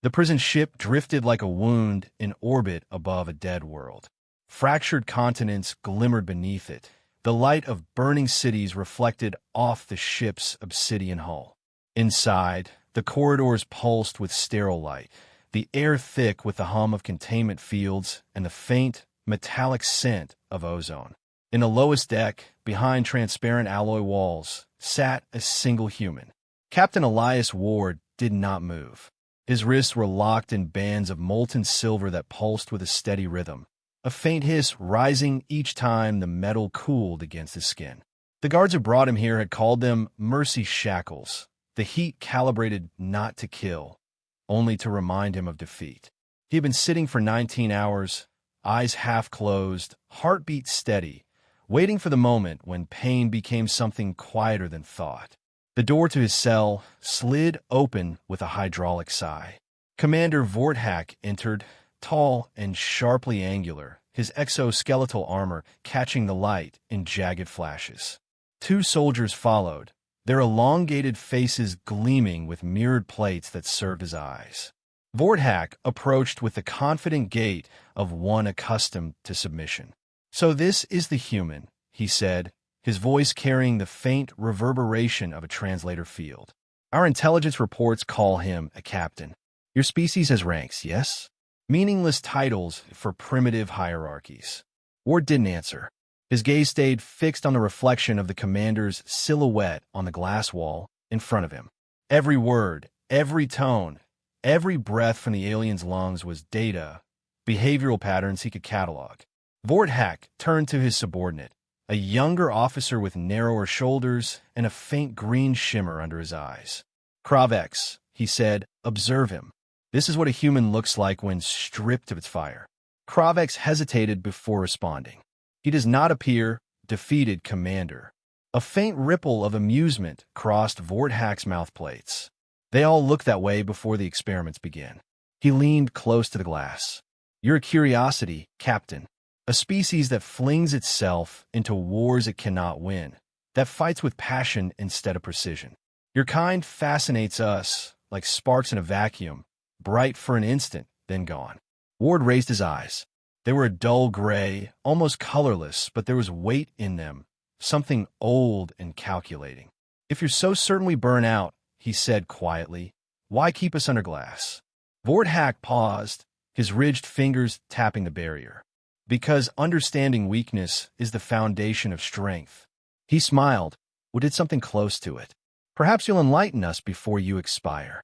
The prison ship drifted like a wound in orbit above a dead world. Fractured continents glimmered beneath it, the light of burning cities reflected off the ship's obsidian hull. Inside, the corridors pulsed with sterile light, the air thick with the hum of containment fields and the faint, metallic scent of ozone. In the lowest deck, behind transparent alloy walls, sat a single human. Captain Elias Ward did not move. His wrists were locked in bands of molten silver that pulsed with a steady rhythm, a faint hiss rising each time the metal cooled against his skin. The guards who brought him here had called them mercy shackles, the heat calibrated not to kill, only to remind him of defeat. He had been sitting for 19 hours, eyes half closed, heartbeat steady, waiting for the moment when pain became something quieter than thought. The door to his cell slid open with a hydraulic sigh. Commander Vorthak entered, tall and sharply angular, his exoskeletal armor catching the light in jagged flashes. 2 soldiers followed, their elongated faces gleaming with mirrored plates that served as eyes. Vorthak approached with the confident gait of one accustomed to submission. "So this is the human," he said, his voice carrying the faint reverberation of a translator field. "Our intelligence reports call him a captain. Your species has ranks, yes? Meaningless titles for primitive hierarchies." Ward didn't answer. His gaze stayed fixed on the reflection of the commander's silhouette on the glass wall in front of him. Every word, every tone, every breath from the alien's lungs was data, behavioral patterns he could catalog. Vorthak turned to his subordinate, a younger officer with narrower shoulders and a faint green shimmer under his eyes. "Kravex," he said, "observe him. This is what a human looks like when stripped of its fire." Kravex hesitated before responding. "He does not appear defeated, Commander." A faint ripple of amusement crossed Vorthak's mouth plates. "They all look that way before the experiments begin." He leaned close to the glass. "You're a curiosity, Captain. A species that flings itself into wars it cannot win, that fights with passion instead of precision. Your kind fascinates us, like sparks in a vacuum, bright for an instant, then gone." Ward raised his eyes. They were a dull gray, almost colorless, but there was weight in them, something old and calculating. "If you're so certain we burn out," he said quietly, "why keep us under glass?" Vorthak paused, his ridged fingers tapping the barrier. "Because understanding weakness is the foundation of strength." He smiled, or did something close to it. "Perhaps you'll enlighten us before you expire."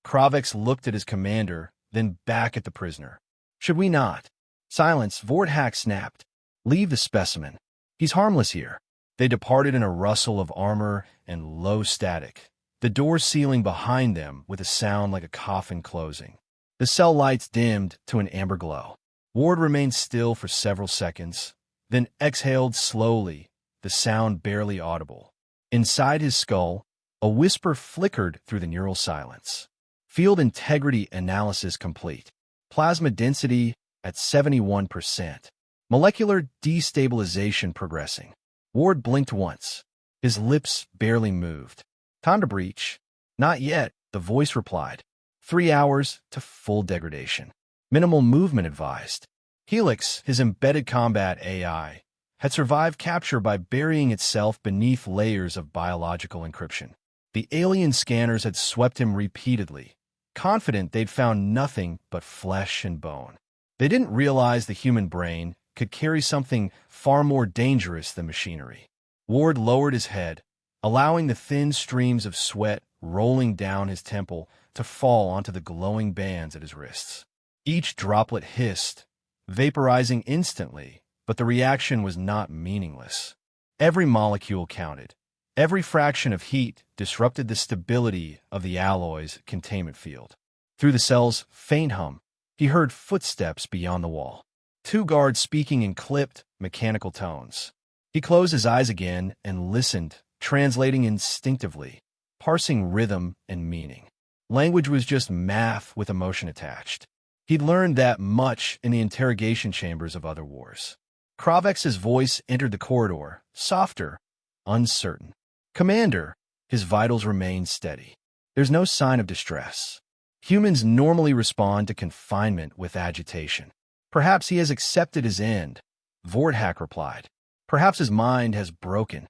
Kravex looked at his commander, then back at the prisoner. "Should we not?" "Silence," Vorthak snapped. "Leave the specimen. He's harmless here." They departed in a rustle of armor and low static, the door sealing behind them with a sound like a coffin closing. The cell lights dimmed to an amber glow. Ward remained still for several seconds, then exhaled slowly, the sound barely audible. Inside his skull, a whisper flickered through the neural silence. "Field integrity analysis complete. Plasma density at 71%. Molecular destabilization progressing." Ward blinked once. His lips barely moved. "Time to breach." "Not yet," the voice replied. 3 hours to full degradation. Minimal movement advised. Helix, his embedded combat AI, had survived capture by burying itself beneath layers of biological encryption. The alien scanners had swept him repeatedly, confident they'd found nothing but flesh and bone. They didn't realize the human brain could carry something far more dangerous than machinery. Ward lowered his head, allowing the thin streams of sweat rolling down his temple to fall onto the glowing bands at his wrists. Each droplet hissed, vaporizing instantly, but the reaction was not meaningless. Every molecule counted. Every fraction of heat disrupted the stability of the alloy's containment field. Through the cell's faint hum, he heard footsteps beyond the wall. 2 guards speaking in clipped, mechanical tones. He closed his eyes again and listened, translating instinctively, parsing rhythm and meaning. Language was just math with emotion attached. He'd learned that much in the interrogation chambers of other wars. Kravex's voice entered the corridor, softer, uncertain. "Commander," his vitals remained steady. "There's no sign of distress." Humans normally respond to confinement with agitation. Perhaps he has accepted his end, Vorthak replied. Perhaps his mind has broken.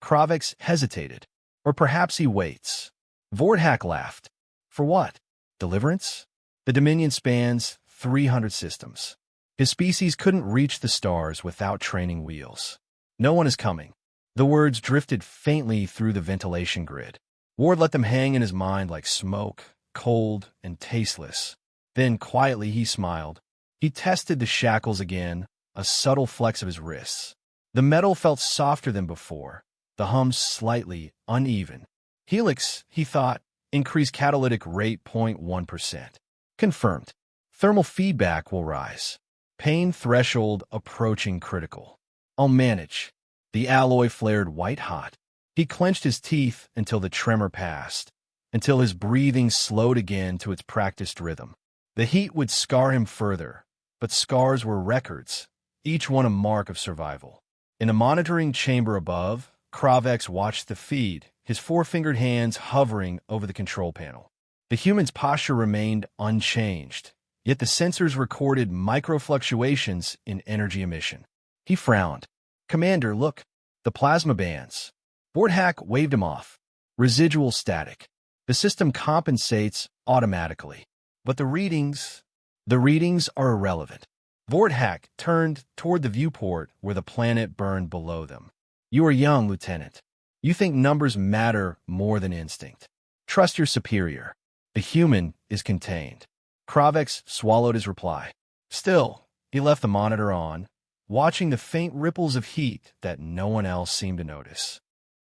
Kravix hesitated. Or perhaps he waits. Vorthak laughed. For what? Deliverance? The Dominion spans 300 systems. His species couldn't reach the stars without training wheels. No one is coming. The words drifted faintly through the ventilation grid. Ward let them hang in his mind like smoke, cold and tasteless. Then, quietly, he smiled. He tested the shackles again, a subtle flex of his wrists. The metal felt softer than before, the hum slightly uneven. Helix, he thought, increased catalytic rate 0.1%. Confirmed. Thermal feedback will rise. Pain threshold approaching critical. I'll manage. The alloy flared white-hot. He clenched his teeth until the tremor passed, until his breathing slowed again to its practiced rhythm. The heat would scar him further, but scars were records, each one a mark of survival. In a monitoring chamber above, Kravix watched the feed, his four-fingered hands hovering over the control panel. The human's posture remained unchanged, yet the sensors recorded micro-fluctuations in energy emission. He frowned. Commander, look, the plasma bands. Vorthak waved him off. Residual static. The system compensates automatically. But the readings are irrelevant. Vorthak turned toward the viewport where the planet burned below them. You are young, Lieutenant. You think numbers matter more than instinct. Trust your superior. The human is contained. Kravix swallowed his reply. Still, he left the monitor on, watching the faint ripples of heat that no one else seemed to notice.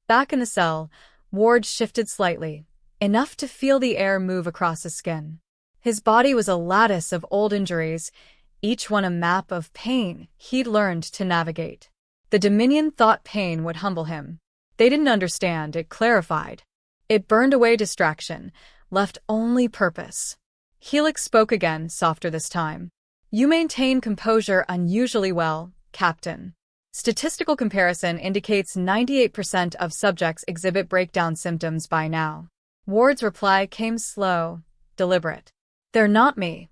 Back in the cell, Ward shifted slightly, enough to feel the air move across his skin. His body was a lattice of old injuries, each one a map of pain he'd learned to navigate. The Dominion thought pain would humble him. They didn't understand, it clarified. It burned away distraction, left only purpose. Helix spoke again, softer this time. You maintain composure unusually well, Captain. Statistical comparison indicates 98% of subjects exhibit breakdown symptoms by now. Ward's reply came slow, deliberate. They're not me.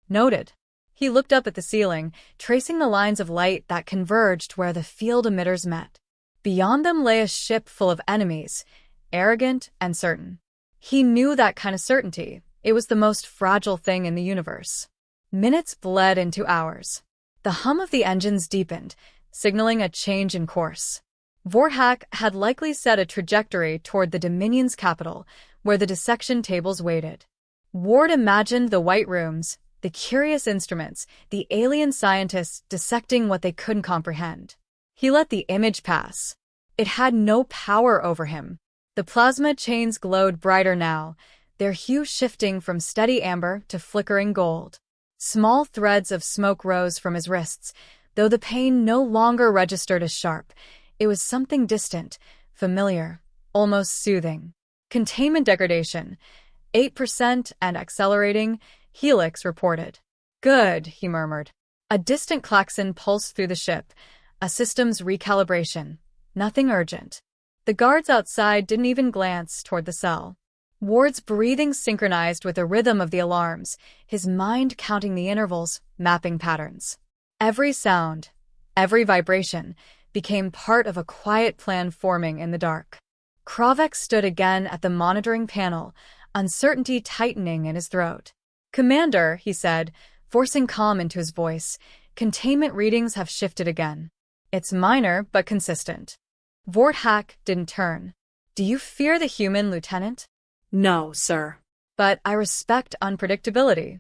Noted. He looked up at the ceiling, tracing the lines of light that converged where the field emitters met. Beyond them lay a ship full of enemies, arrogant and certain. He knew that kind of certainty. It was the most fragile thing in the universe. Minutes bled into hours. The hum of the engines deepened, signaling a change in course. Vorthak had likely set a trajectory toward the Dominion's capital, where the dissection tables waited. Ward imagined the white rooms, the curious instruments, the alien scientists dissecting what they couldn't comprehend. He let the image pass. It had no power over him. The plasma chains glowed brighter now, their hue shifting from steady amber to flickering gold. Small threads of smoke rose from his wrists, though the pain no longer registered as sharp. It was something distant, familiar, almost soothing. Containment degradation, 8% and accelerating, Helix reported. Good, he murmured. A distant klaxon pulsed through the ship, a systems recalibration. Nothing urgent. The guards outside didn't even glance toward the cell. Ward's breathing synchronized with the rhythm of the alarms, his mind counting the intervals, mapping patterns. Every sound, every vibration, became part of a quiet plan forming in the dark. Kravix stood again at the monitoring panel, uncertainty tightening in his throat. Commander, he said, forcing calm into his voice, containment readings have shifted again. It's minor, but consistent. Vorthak didn't turn. Do you fear the human, Lieutenant? No, sir. But I respect unpredictability.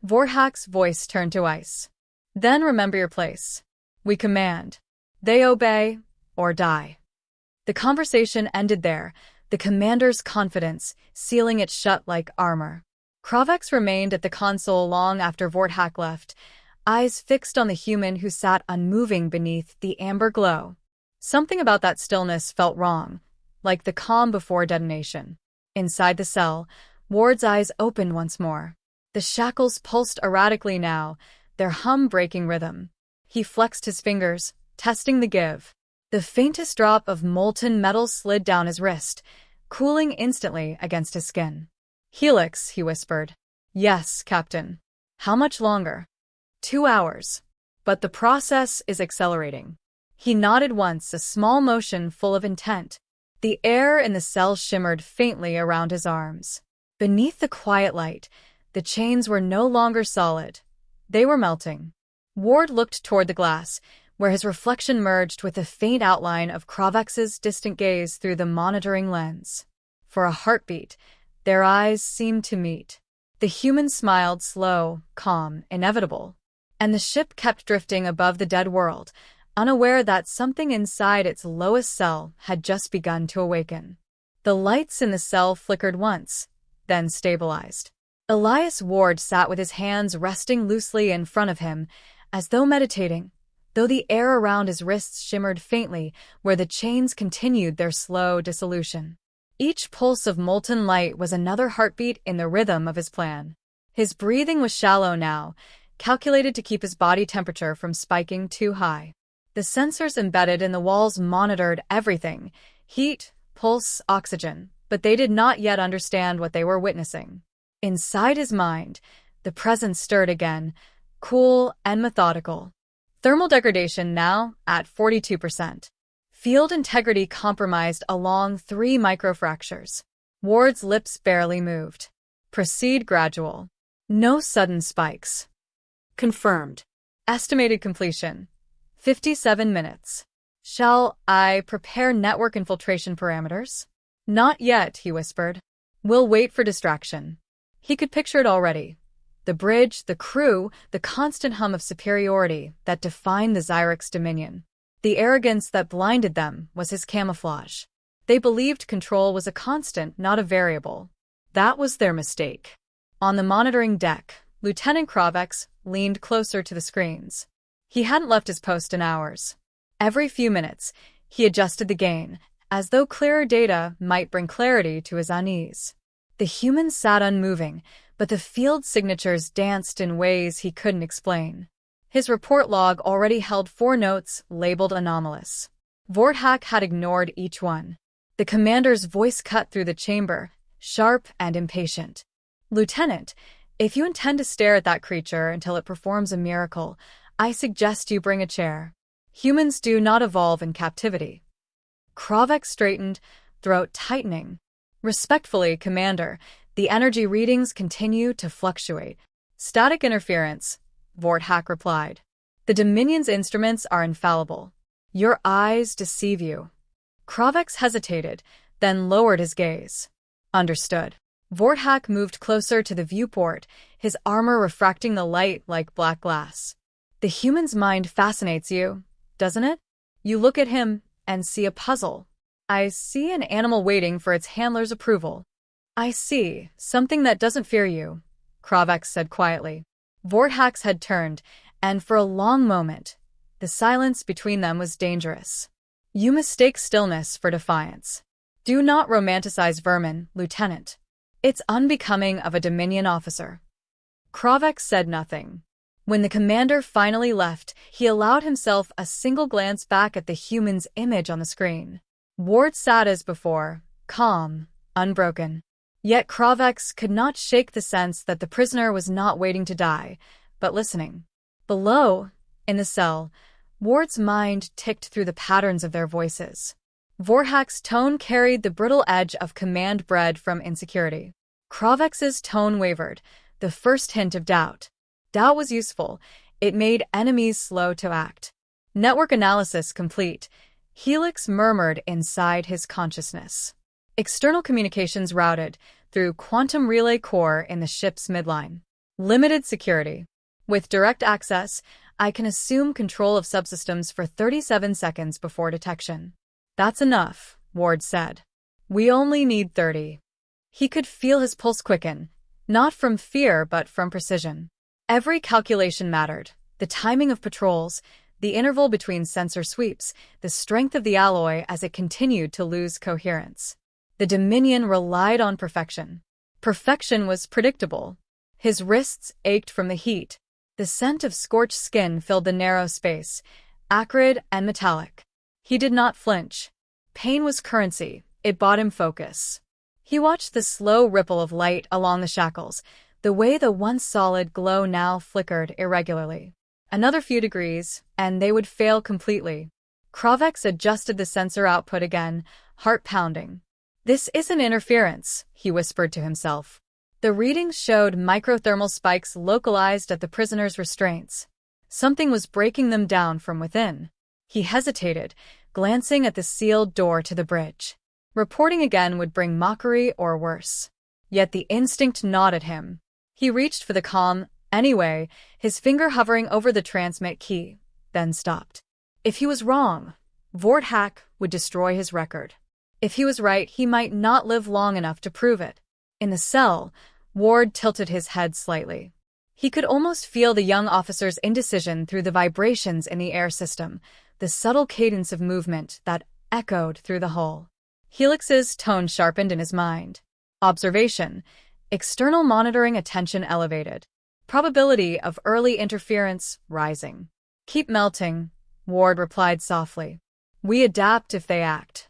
Vorthak's voice turned to ice. Then remember your place. We command. They obey or die. The conversation ended there, the commander's confidence sealing it shut like armor. Kravix remained at the console long after Vorthak left, eyes fixed on the human who sat unmoving beneath the amber glow. Something about that stillness felt wrong, like the calm before detonation. Inside the cell, Ward's eyes opened once more. The shackles pulsed erratically now, their hum breaking rhythm. He flexed his fingers, testing the give. The faintest drop of molten metal slid down his wrist, cooling instantly against his skin. Helix, he whispered. Yes, Captain. How much longer? 2 hours. But the process is accelerating. He nodded once, a small motion full of intent. The air in the cell shimmered faintly around his arms. Beneath the quiet light, the chains were no longer solid. They were melting. Ward looked toward the glass, where his reflection merged with the faint outline of Kravex's distant gaze through the monitoring lens. For a heartbeat, their eyes seemed to meet. The human smiled, slow, calm, inevitable. And the ship kept drifting above the dead world, unaware that something inside its lowest cell had just begun to awaken. The lights in the cell flickered once, then stabilized. Elias Ward sat with his hands resting loosely in front of him, as though meditating, though the air around his wrists shimmered faintly where the chains continued their slow dissolution. Each pulse of molten light was another heartbeat in the rhythm of his plan. His breathing was shallow now, calculated to keep his body temperature from spiking too high. The sensors embedded in the walls monitored everything: heat, pulse, oxygen, but they did not yet understand what they were witnessing. Inside his mind, the presence stirred again, cool and methodical. Thermal degradation now at 42%. Field integrity compromised along 3 microfractures. Ward's lips barely moved. Proceed gradual. No sudden spikes. Confirmed. Estimated completion: 57 minutes. Shall I prepare network infiltration parameters? Not yet, he whispered. We'll wait for distraction. He could picture it already. The bridge, the crew, the constant hum of superiority that defined the Xyrix dominion. The arrogance that blinded them was his camouflage. They believed control was a constant, not a variable. That was their mistake. On the monitoring deck, Lieutenant Kravex leaned closer to the screens. He hadn't left his post in hours. Every few minutes, he adjusted the gain, as though clearer data might bring clarity to his unease. The humans sat unmoving, but the field signatures danced in ways he couldn't explain. His report log already held 4 notes labeled anomalous. Vorthak had ignored each one. The commander's voice cut through the chamber, sharp and impatient. Lieutenant, if you intend to stare at that creature until it performs a miracle, I suggest you bring a chair. Humans do not evolve in captivity. Kravex straightened, throat tightening. Respectfully, Commander, the energy readings continue to fluctuate. Static interference, Vorthak replied. The Dominion's instruments are infallible. Your eyes deceive you. Kravex hesitated, then lowered his gaze. Understood. Vorthak moved closer to the viewport, his armor refracting the light like black glass. The human's mind fascinates you, doesn't it? You look at him and see a puzzle. I see an animal waiting for its handler's approval. I see something that doesn't fear you, Kravex said quietly. Vorthak's head turned, and for a long moment, the silence between them was dangerous. You mistake stillness for defiance. Do not romanticize vermin, Lieutenant. It's unbecoming of a Dominion officer. Kravex said nothing. When the commander finally left, he allowed himself a single glance back at the human's image on the screen. Ward sat as before, calm, unbroken. Yet Kravex could not shake the sense that the prisoner was not waiting to die, but listening. Below, in the cell, Ward's mind ticked through the patterns of their voices. Vorthak's tone carried the brittle edge of command bred from insecurity. Kravex's tone wavered, the first hint of doubt. Doubt was useful. It made enemies slow to act. Network analysis complete. Helix murmured inside his consciousness. External communications routed through quantum relay core in the ship's midline. Limited security. With direct access, I can assume control of subsystems for 37 seconds before detection. That's enough, Ward said. We only need 30. He could feel his pulse quicken, not from fear but from precision. Every calculation mattered: the timing of patrols, the interval between sensor sweeps, the strength of the alloy as it continued to lose coherence. The Dominion relied on perfection. Perfection was predictable. His wrists ached from the heat. The scent of scorched skin filled the narrow space, acrid and metallic. He did not flinch. Pain was currency. It bought him focus. He watched the slow ripple of light along the shackles, the way the once solid glow now flickered irregularly. Another few degrees, and they would fail completely. Kravex adjusted the sensor output again, heart pounding. "This isn't interference," he whispered to himself. The readings showed microthermal spikes localized at the prisoner's restraints. Something was breaking them down from within. He hesitated, glancing at the sealed door to the bridge. Reporting again would bring mockery or worse. Yet the instinct gnawed him. He reached for the comm anyway, his finger hovering over the transmit key, then stopped. If he was wrong, Vorthak would destroy his record. If he was right, he might not live long enough to prove it. In the cell, Ward tilted his head slightly. He could almost feel the young officer's indecision through the vibrations in the air system, the subtle cadence of movement that echoed through the hull. Helix's tone sharpened in his mind. Observation. External monitoring attention elevated. Probability of early interference rising. "Keep melting," Ward replied softly. "We adapt if they act."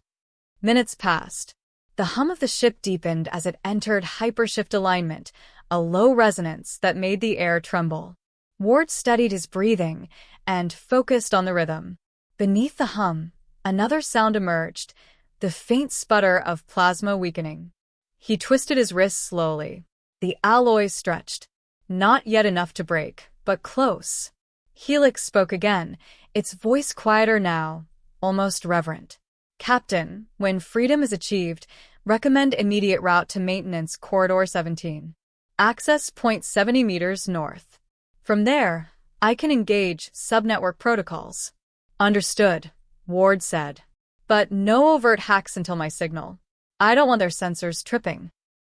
Minutes passed. The hum of the ship deepened as it entered hypershift alignment, a low resonance that made the air tremble. Ward steadied his breathing and focused on the rhythm. Beneath the hum, another sound emerged, the faint sputter of plasma weakening. He twisted his wrists slowly. The alloys stretched. Not yet enough to break, but close. Helix spoke again, its voice quieter now, almost reverent. "Captain, when freedom is achieved, recommend immediate route to Maintenance Corridor 17. Access point 70 meters north. From there, I can engage subnetwork protocols." "Understood," Ward said. "But no overt hacks until my signal. I don't want their sensors tripping."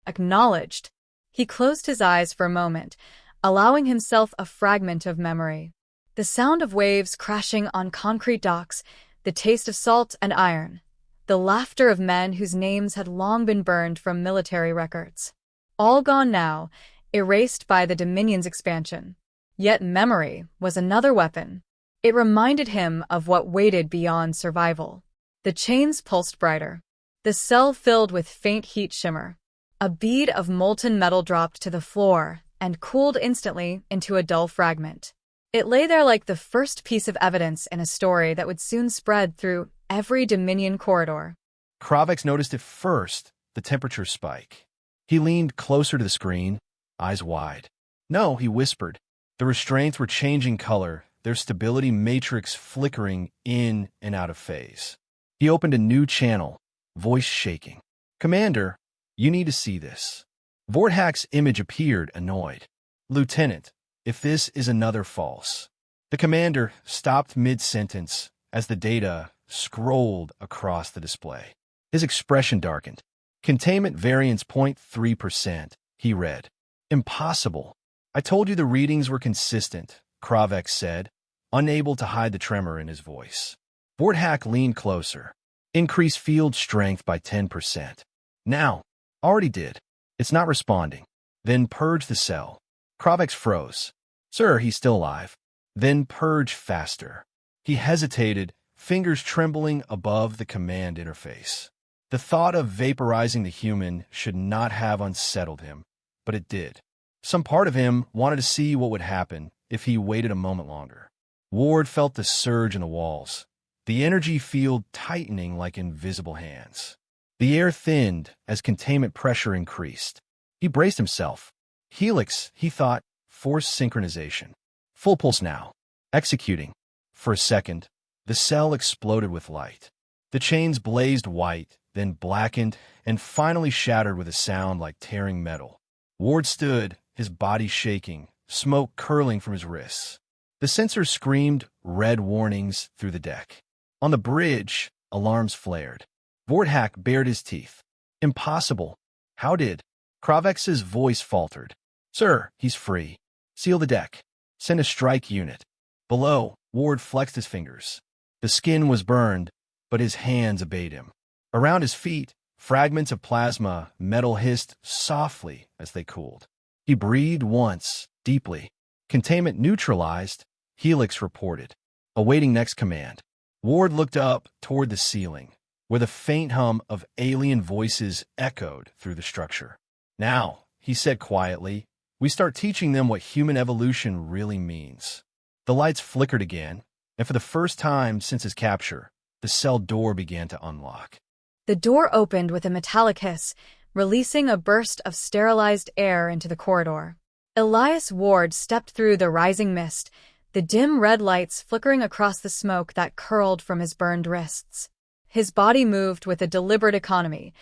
"Acknowledged." He closed his eyes for a moment, allowing himself a fragment of memory. The sound of waves crashing on concrete docks, the taste of salt and iron, the laughter of men whose names had long been burned from military records. All gone now, erased by the Dominion's expansion. Yet memory was another weapon. It reminded him of what waited beyond survival. The chains pulsed brighter. The cell filled with faint heat shimmer. A bead of molten metal dropped to the floor and cooled instantly into a dull fragment. It lay there like the first piece of evidence in a story that would soon spread through every Dominion corridor. Kravex noticed it first, the temperature spike. He leaned closer to the screen, eyes wide. "No," he whispered. The restraints were changing color, their stability matrix flickering in and out of phase. He opened a new channel, voice shaking. "Commander, you need to see this." Vorthak's image appeared, annoyed. "Lieutenant, if this is another false." The commander stopped mid-sentence as the data scrolled across the display. His expression darkened. "Containment variance 0.3%, he read. "Impossible. I told you the readings were consistent," Kravex said, unable to hide the tremor in his voice. Vorthak leaned closer. "Increase field strength by 10%. "Now." "Already did. It's not responding." "Then purge the cell." Kravex froze. "Sir, he's still alive." "Then purge faster." He hesitated, fingers trembling above the command interface. The thought of vaporizing the human should not have unsettled him, but it did. Some part of him wanted to see what would happen if he waited a moment longer. Ward felt the surge in the walls, the energy field tightening like invisible hands. The air thinned as containment pressure increased. He braced himself. Helix, he thought, force synchronization. Full pulse now. Executing. For a second, the cell exploded with light. The chains blazed white, then blackened, and finally shattered with a sound like tearing metal. Ward stood, his body shaking, smoke curling from his wrists. The sensors screamed red warnings through the deck. On the bridge, alarms flared. Vorthak bared his teeth. "Impossible." "How did?" Kravex's voice faltered. "Sir, he's free. Seal the deck. Send a strike unit." Below, Ward flexed his fingers. The skin was burned, but his hands obeyed him. Around his feet, fragments of plasma metal hissed softly as they cooled. He breathed once, deeply. "Containment neutralized," Helix reported, awaiting next command. Ward looked up toward the ceiling, where the faint hum of alien voices echoed through the structure. "Now," he said quietly, We start teaching them what human evolution really means. The lights flickered again, and for the first time since his capture, the cell door began to unlock. The door opened with a metallic hiss, releasing a burst of sterilized air into the corridor. Elias Ward stepped through the rising mist, the dim red lights flickering across the smoke that curled from his burned wrists. His body moved with a deliberate economy,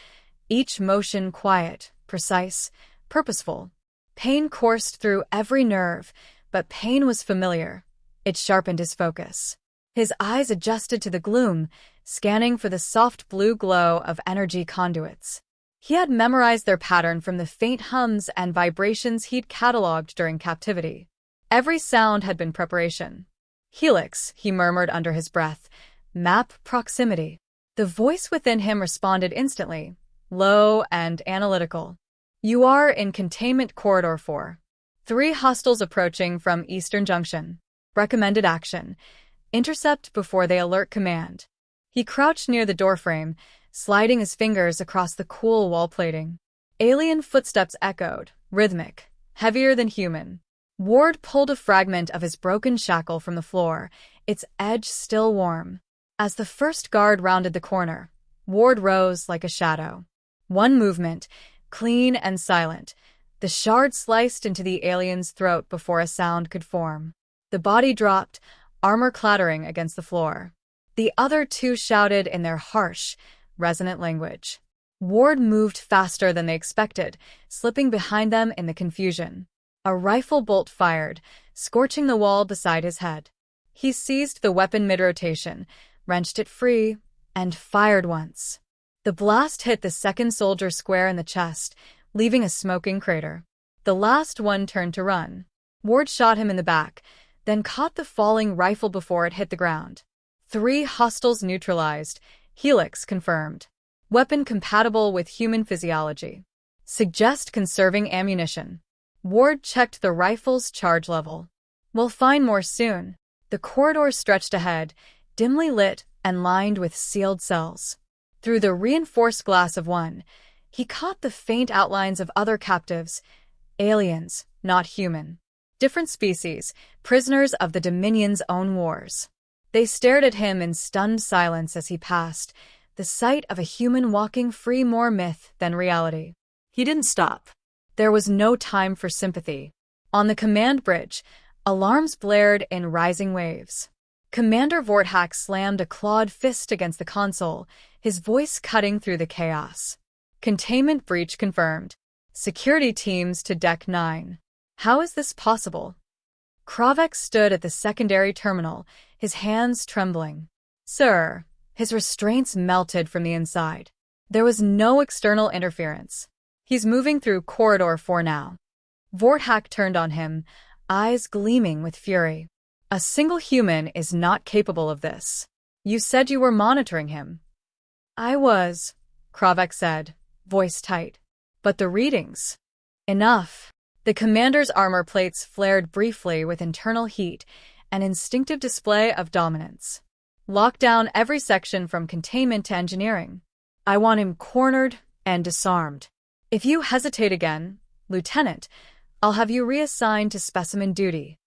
each motion quiet, precise, purposeful. Pain coursed through every nerve, but pain was familiar. It sharpened his focus. His eyes adjusted to the gloom, scanning for the soft blue glow of energy conduits. He had memorized their pattern from the faint hums and vibrations he'd cataloged during captivity. Every sound had been preparation. Helix, he murmured under his breath. Map proximity. The voice within him responded instantly, low and analytical. You are in Containment Corridor 4. 3 hostiles approaching from Eastern Junction. Recommended action. Intercept before they alert command. He crouched near the doorframe, sliding his fingers across the cool wall plating. Alien footsteps echoed, rhythmic, heavier than human. Ward pulled a fragment of his broken shackle from the floor, its edge still warm. As the first guard rounded the corner, Ward rose like a shadow. One movement, clean and silent. The shard sliced into the alien's throat before a sound could form. The body dropped, armor clattering against the floor. The other 2 shouted in their harsh, resonant language. Ward moved faster than they expected, slipping behind them in the confusion. A rifle bolt fired, scorching the wall beside his head. He seized the weapon mid-rotation, wrenched it free, and fired once. The blast hit the second soldier square in the chest, leaving a smoking crater. The last one turned to run. Ward shot him in the back, then caught the falling rifle before it hit the ground. 3 hostiles neutralized, Helix confirmed. Weapon compatible with human physiology. Suggest conserving ammunition. Ward checked the rifle's charge level. We'll find more soon. The corridor stretched ahead, dimly lit and lined with sealed cells. Through the reinforced glass of one, he caught the faint outlines of other captives, aliens, not human. Different species, prisoners of the Dominion's own wars. They stared at him in stunned silence as he passed, the sight of a human walking free more myth than reality. He didn't stop. There was no time for sympathy. On the command bridge, alarms blared in rising waves. Commander Vorthak slammed a clawed fist against the console, his voice cutting through the chaos. Containment breach confirmed. Security teams to Deck 9. How is this possible? Kravek stood at the secondary terminal, his hands trembling. Sir, his restraints melted from the inside. There was no external interference. He's moving through Corridor 4 now. Vorthak turned on him, eyes gleaming with fury. A single human is not capable of this. You said you were monitoring him. I was, Kravek said, voice tight. But the readings? Enough. The commander's armor plates flared briefly with internal heat, an instinctive display of dominance. Lock down every section from containment to engineering. I want him cornered and disarmed. If you hesitate again, Lieutenant, I'll have you reassigned to specimen duty.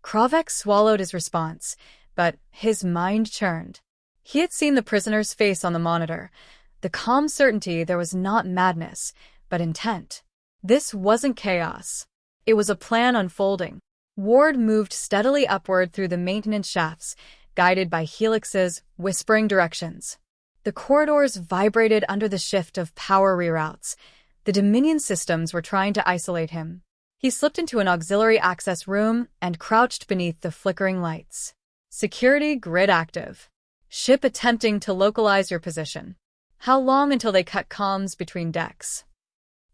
Kravek swallowed his response, but his mind churned. He had seen the prisoner's face on the monitor, the calm certainty there was not madness, but intent. This wasn't chaos. It was a plan unfolding. Ward moved steadily upward through the maintenance shafts, guided by Helix's whispering directions. The corridors vibrated under the shift of power reroutes. The Dominion systems were trying to isolate him. He slipped into an auxiliary access room and crouched beneath the flickering lights. Security grid active. Ship attempting to localize your position. How long until they cut comms between decks?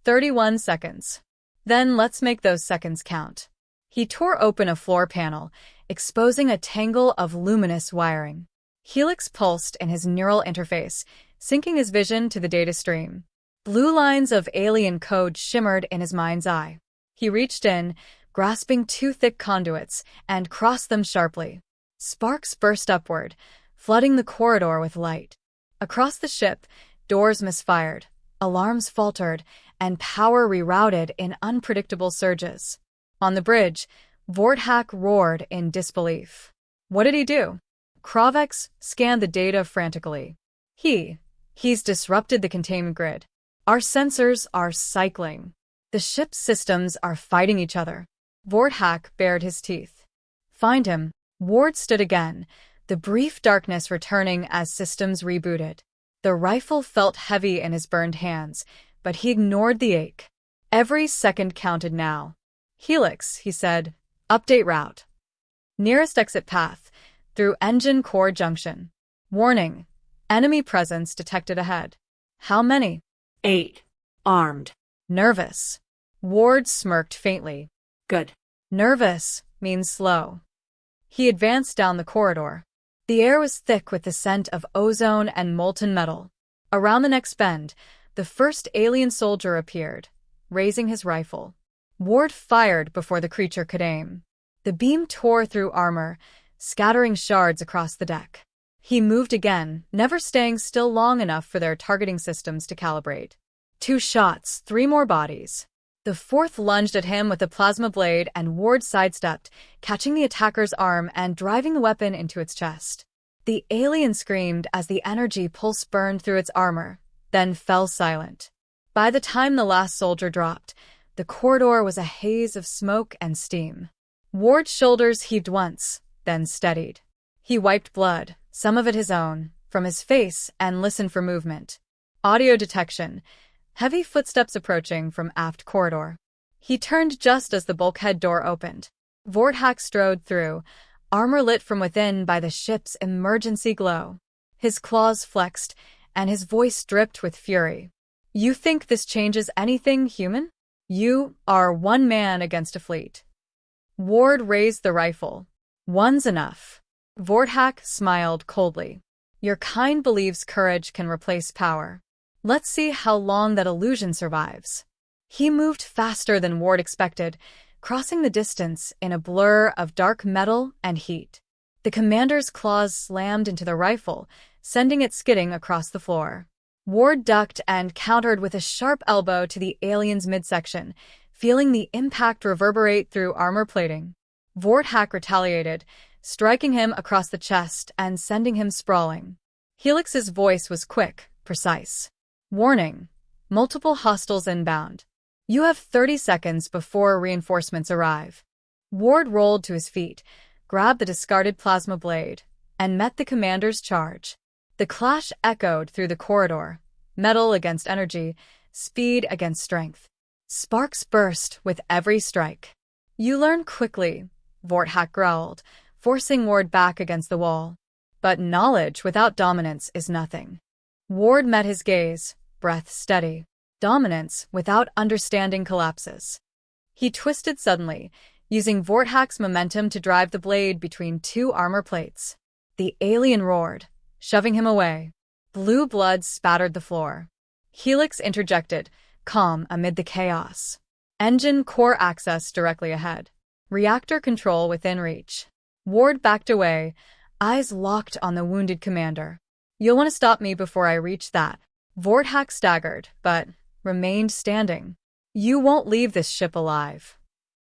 31 seconds. Then let's make those seconds count. He tore open a floor panel, exposing a tangle of luminous wiring. Helix pulsed in his neural interface, syncing his vision to the data stream. Blue lines of alien code shimmered in his mind's eye. He reached in, grasping 2 thick conduits, and crossed them sharply. Sparks burst upward, flooding the corridor with light. Across the ship, doors misfired, alarms faltered, and power rerouted in unpredictable surges. On the bridge, Vorthak roared in disbelief. What did he do? Kravex scanned the data frantically. He's disrupted the containment grid. Our sensors are cycling. The ship's systems are fighting each other. Vorthak bared his teeth. Find him. Ward stood again, the brief darkness returning as systems rebooted. The rifle felt heavy in his burned hands, but he ignored the ache. Every second counted now. Helix, he said. Update route. Nearest exit path, through engine core junction. Warning. Enemy presence detected ahead. How many? 8. Armed. Nervous. Ward smirked faintly. Good. Nervous means slow. He advanced down the corridor. The air was thick with the scent of ozone and molten metal. Around the next bend, the first alien soldier appeared, raising his rifle. Ward fired before the creature could aim. The beam tore through armor, scattering shards across the deck. He moved again, never staying still long enough for their targeting systems to calibrate. 2 shots, 3 more bodies. The fourth lunged at him with a plasma blade, and Ward sidestepped, catching the attacker's arm and driving the weapon into its chest. The alien screamed as the energy pulse burned through its armor, then fell silent. By the time the last soldier dropped, the corridor was a haze of smoke and steam. Ward's shoulders heaved once, then steadied. He wiped blood, some of it his own, from his face and listened for movement. Audio detection. Heavy footsteps approaching from aft corridor. He turned just as the bulkhead door opened. Vorthak strode through, armor lit from within by the ship's emergency glow. His claws flexed, and his voice dripped with fury. You think this changes anything, human? You are one man against a fleet. Ward raised the rifle. One's enough. Vorthak smiled coldly. Your kind believes courage can replace power. Let's see how long that illusion survives. He moved faster than Ward expected, crossing the distance in a blur of dark metal and heat. The commander's claws slammed into the rifle, sending it skidding across the floor. Ward ducked and countered with a sharp elbow to the alien's midsection, feeling the impact reverberate through armor plating. Vorthak retaliated, striking him across the chest and sending him sprawling. Helix's voice was quick, precise. Warning. Multiple hostiles inbound. You have 30 seconds before reinforcements arrive. Ward rolled to his feet, grabbed the discarded plasma blade, and met the commander's charge. The clash echoed through the corridor, metal against energy, speed against strength. Sparks burst with every strike. You learn quickly, Vorthak growled, forcing Ward back against the wall. But knowledge without dominance is nothing. Ward met his gaze, breath steady. Dominance without understanding collapses. He twisted suddenly, using Vorthak's momentum to drive the blade between 2 armor plates. The alien roared, shoving him away. Blue blood spattered the floor. Helix interjected, calm amid the chaos. Engine core access directly ahead. Reactor control within reach. Ward backed away, eyes locked on the wounded commander. You'll want to stop me before I reach that. Vorthak staggered, but remained standing. You won't leave this ship alive.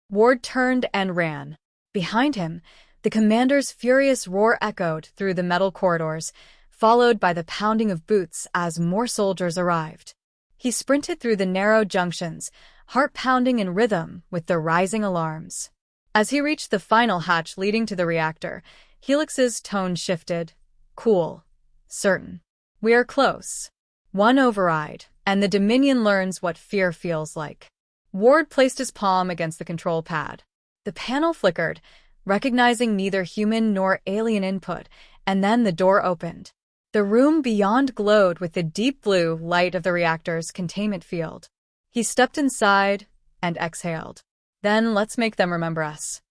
Ward turned and ran. Behind him, the commander's furious roar echoed through the metal corridors, followed by the pounding of boots as more soldiers arrived. He sprinted through the narrow junctions, heart pounding in rhythm with the rising alarms. As he reached the final hatch leading to the reactor, Helix's tone shifted. Cool. Certain. We are close. One override, and the Dominion learns what fear feels like. Ward placed his palm against the control pad. The panel flickered, recognizing neither human nor alien input, and then the door opened. The room beyond glowed with the deep blue light of the reactor's containment field. He stepped inside and exhaled. Then let's make them remember us.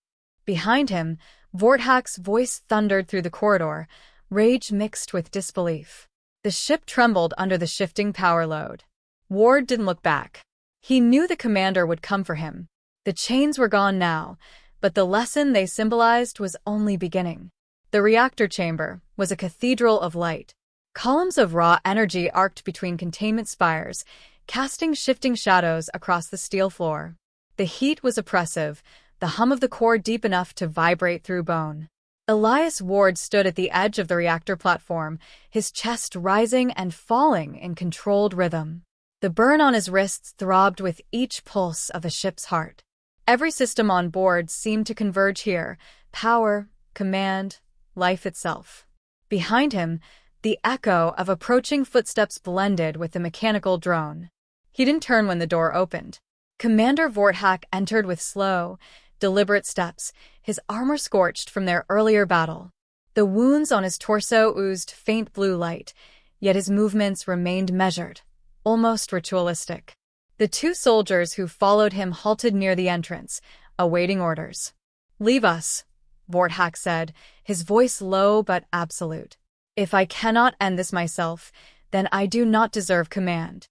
Behind him, Vorthak's voice thundered through the corridor, rage mixed with disbelief. The ship trembled under the shifting power load. Ward didn't look back. He knew the commander would come for him. The chains were gone now, but the lesson they symbolized was only beginning. The reactor chamber was a cathedral of light. Columns of raw energy arced between containment spires, casting shifting shadows across the steel floor. The heat was oppressive, the hum of the core deep enough to vibrate through bone. Elias Ward stood at the edge of the reactor platform, his chest rising and falling in controlled rhythm. The burn on his wrists throbbed with each pulse of the ship's heart. Every system on board seemed to converge here: power, command, life itself. Behind him, the echo of approaching footsteps blended with the mechanical drone. He didn't turn when the door opened. Commander Vorthak entered with slow, deliberate steps, his armor scorched from their earlier battle. The wounds on his torso oozed faint blue light, yet his movements remained measured, almost ritualistic. The two soldiers who followed him halted near the entrance, awaiting orders. "Leave us," Vorthak said, his voice low but absolute. "If I cannot end this myself, then I do not deserve command."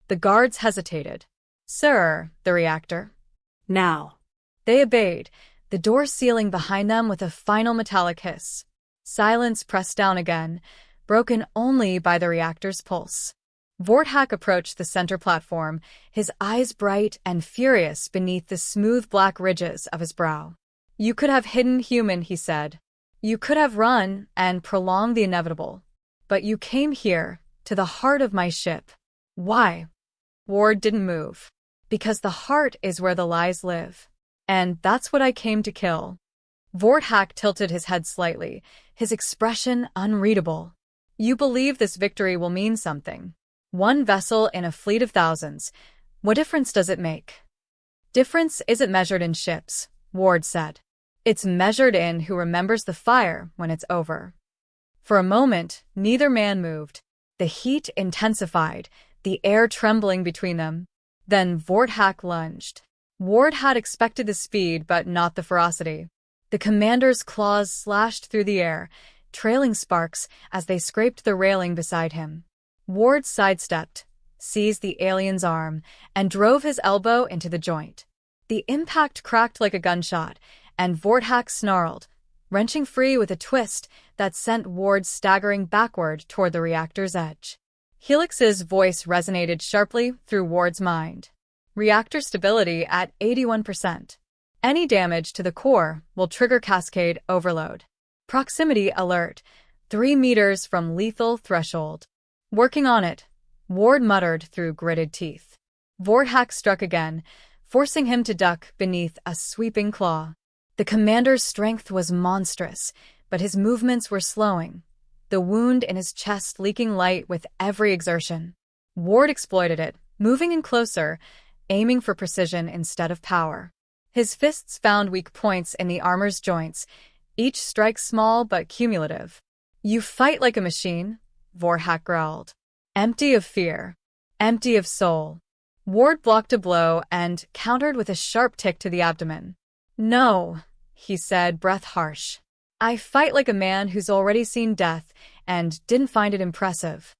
The guards hesitated. "Sir, the reactor." Now. They obeyed, the door sealing behind them with a final metallic hiss. Silence pressed down again, broken only by the reactor's pulse. Vorthak approached the center platform, his eyes bright and furious beneath the smooth black ridges of his brow. "You could have hidden human," he said. "You could have run and prolonged the inevitable. But you came here, to the heart of my ship. Why?" Ward didn't move. "Because the heart is where the lies live. And that's what I came to kill." Vorthak tilted his head slightly, his expression unreadable. "You believe this victory will mean something. One vessel in a fleet of thousands. What difference does it make?" "Difference isn't measured in ships," Ward said. "It's measured in who remembers the fire when it's over." For a moment, neither man moved. The heat intensified, the air trembling between them. Then Vorthak lunged. Ward had expected the speed, but not the ferocity. The commander's claws slashed through the air, trailing sparks as they scraped the railing beside him. Ward sidestepped, seized the alien's arm, and drove his elbow into the joint. The impact cracked like a gunshot, and Vorthak snarled, wrenching free with a twist that sent Ward staggering backward toward the reactor's edge. Helix's voice resonated sharply through Ward's mind. "Reactor stability at 81%. Any damage to the core will trigger cascade overload. Proximity alert, 3 meters from lethal threshold." "Working on it," Ward muttered through gritted teeth. Vorthak struck again, forcing him to duck beneath a sweeping claw. The commander's strength was monstrous, but his movements were slowing, the wound in his chest leaking light with every exertion. Ward exploited it, moving in closer, aiming for precision instead of power. His fists found weak points in the armor's joints, each strike small but cumulative. "You fight like a machine," Vorthak growled. "Empty of fear. Empty of soul." Ward blocked a blow and countered with a sharp tick to the abdomen. "No," he said, breath harsh. "I fight like a man who's already seen death and didn't find it impressive."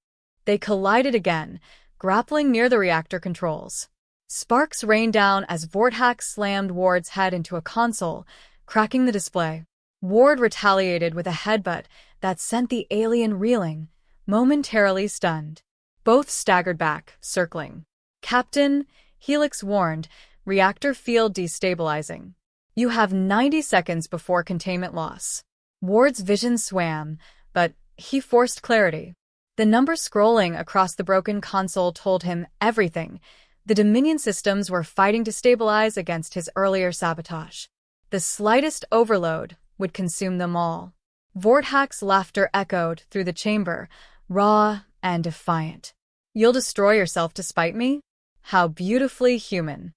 They collided again, grappling near the reactor controls. Sparks rained down as Vorthak slammed Ward's head into a console, cracking the display. Ward retaliated with a headbutt that sent the alien reeling, momentarily stunned. Both staggered back, circling. "Captain," Helix warned, "reactor field destabilizing. You have 90 seconds before containment loss." Ward's vision swam, but he forced clarity. The number scrolling across the broken console told him everything. The Dominion systems were fighting to stabilize against his earlier sabotage. The slightest overload would consume them all. Vorthak's laughter echoed through the chamber, raw and defiant. "You'll destroy yourself to spite me? How beautifully human."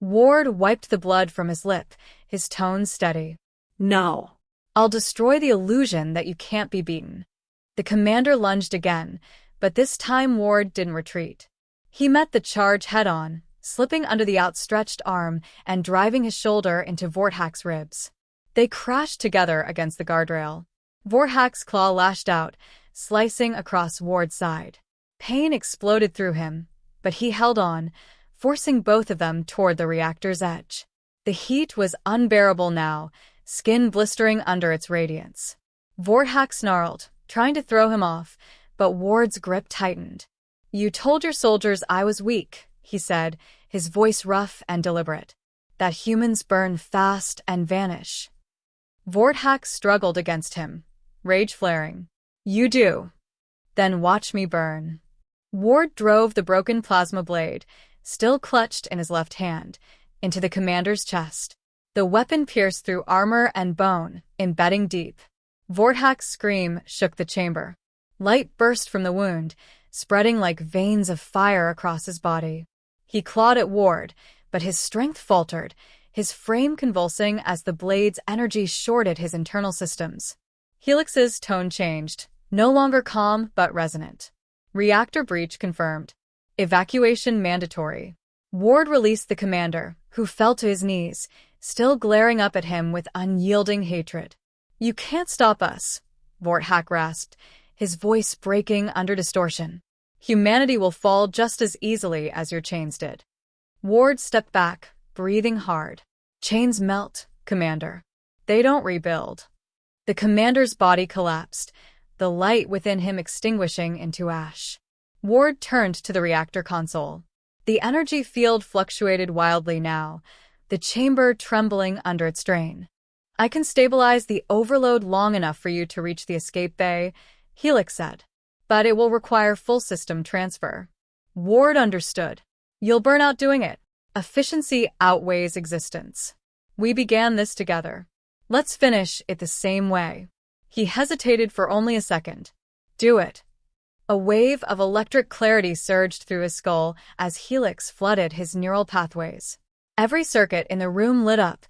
Ward wiped the blood from his lip, his tone steady. No. "I'll destroy the illusion that you can't be beaten." The commander lunged again, but this time Ward didn't retreat. He met the charge head-on, slipping under the outstretched arm and driving his shoulder into Vorthak's ribs. They crashed together against the guardrail. Vorthak's claw lashed out, slicing across Ward's side. Pain exploded through him, but he held on, forcing both of them toward the reactor's edge. The heat was unbearable now, skin blistering under its radiance. Vorthak snarled, trying to throw him off, but Ward's grip tightened. "You told your soldiers I was weak," he said, his voice rough and deliberate. "That humans burn fast and vanish." Vorthak struggled against him, rage flaring. "You do. Then watch me burn." Ward drove the broken plasma blade, still clutched in his left hand, into the commander's chest. The weapon pierced through armor and bone, embedding deep. Vorthak's scream shook the chamber. Light burst from the wound, spreading like veins of fire across his body. He clawed at Ward, but his strength faltered, his frame convulsing as the blade's energy shorted his internal systems. Helix's tone changed, no longer calm but resonant. "Reactor breach confirmed. Evacuation mandatory." Ward released the commander, who fell to his knees, still glaring up at him with unyielding hatred. "You can't stop us," Vorthak rasped, his voice breaking under distortion. "Humanity will fall just as easily as your chains did." Ward stepped back, breathing hard. "Chains melt, Commander. They don't rebuild." The commander's body collapsed, the light within him extinguishing into ash. Ward turned to the reactor console. The energy field fluctuated wildly now, the chamber trembling under its strain. "I can stabilize the overload long enough for you to reach the escape bay," Helix said. "But it will require full system transfer." Ward understood. "You'll burn out doing it. Efficiency outweighs existence. We began this together. Let's finish it the same way." He hesitated for only a second. "Do it." A wave of electric clarity surged through his skull as Helix flooded his neural pathways. Every circuit in the room lit up,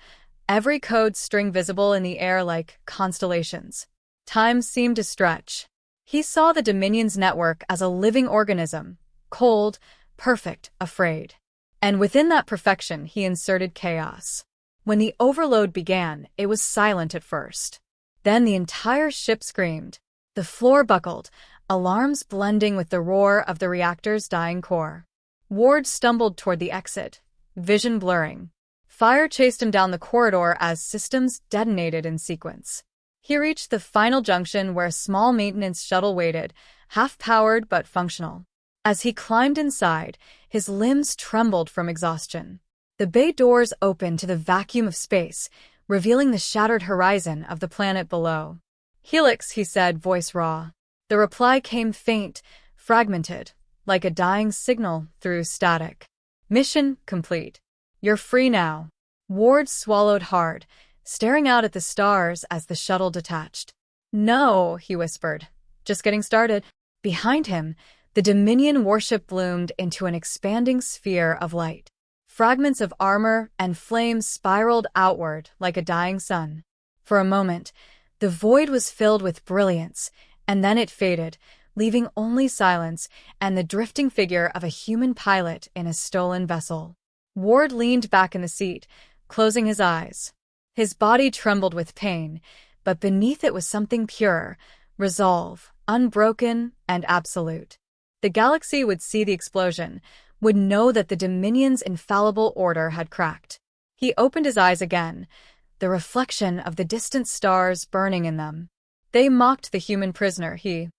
every code string visible in the air like constellations. Time seemed to stretch. He saw the Dominion's network as a living organism, cold, perfect, afraid. And within that perfection he inserted chaos. When the overload began, it was silent at first. Then the entire ship screamed. The floor buckled, alarms blending with the roar of the reactor's dying core. Ward stumbled toward the exit, vision blurring. Fire chased him down the corridor as systems detonated in sequence. He reached the final junction where a small maintenance shuttle waited, half-powered but functional. As he climbed inside, his limbs trembled from exhaustion. The bay doors opened to the vacuum of space, revealing the shattered horizon of the planet below. "Helix," he said, voice raw. The reply came faint, fragmented, like a dying signal through static. "Mission complete. You're free now." Ward swallowed hard, staring out at the stars as the shuttle detached. "No," he whispered. "Just getting started." Behind him, the Dominion warship bloomed into an expanding sphere of light. Fragments of armor and flames spiraled outward like a dying sun. For a moment, the void was filled with brilliance, and then it faded, leaving only silence and the drifting figure of a human pilot in a stolen vessel. Ward leaned back in the seat, closing his eyes. His body trembled with pain, but beneath it was something pure, resolve, unbroken, and absolute. The galaxy would see the explosion, would know that the Dominion's infallible order had cracked. He opened his eyes again, the reflection of the distant stars burning in them. They mocked the human prisoner he